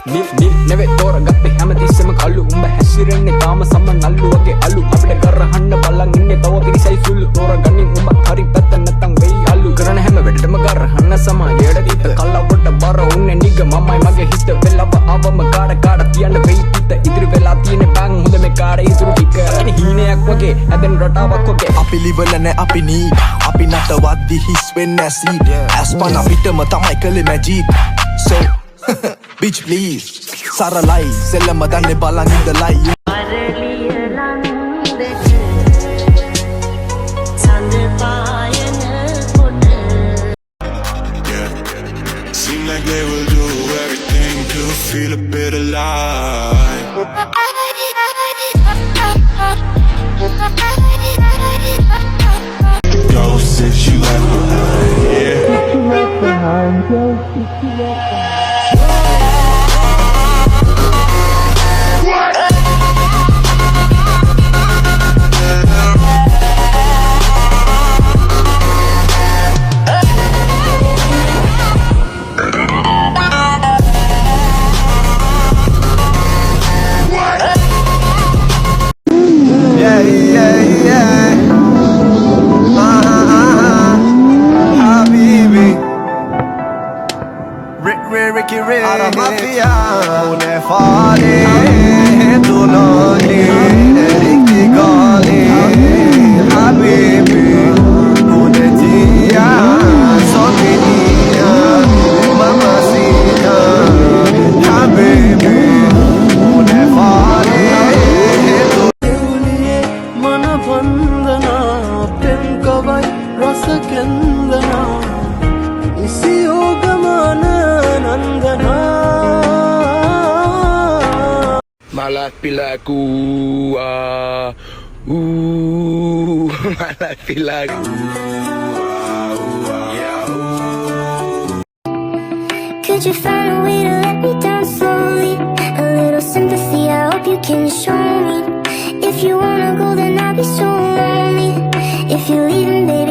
නිල් නෙවෙයි තෝරගත්තේ හැමතිස්සෙම කල්ලු උඹ හැසිරෙන්නේ තාම සම නල්ලු වගේ අලු අපිට කරහන්න බලන් ඉන්නේ තව පිරිසයි සුළු තෝරගන්නේ උඹ හරි පැත්ත නැත්තම් වෙයි අලු කරන හැම වැඩටම කරහන්න සමාජයට දීත කල්ලවට බර උන්නේ නිග මමයි මගේ හිත වෙලව අවම කාඩ තියන්න වෙයි පිට ඉදිරි වෙලා තියෙන බං හොඳ මේ කාඩ ඉතුරු ටික අනේ හීනයක් වගේ හැදෙන රටාවක් වගේ අපි live නැ අපි need අපි නටවද්දි හිස් වෙන්නේ සීඩ් ඇස්පන අපිටම තමයි කලේ මැජික් so bitch please සරලයි සෙල්ලම දන්නේ බලන් ඉඳලයි Seem like they will do everything to feel a bit alive. Ghosts that you left behind, yeah. Ricky Ray Ara mafia une fare tu loli Ricky Goli Habibi une tia Sotinia Mamacita Habibi une fare Mana vandana pen kavai rasa kendana isi yogamana nandana Malas pilaku malas pilaku Could you find a way to let me down slowly? A little sympathy, I hope you can show me. If you wanna go then I'll be so lonely. If you're leaving baby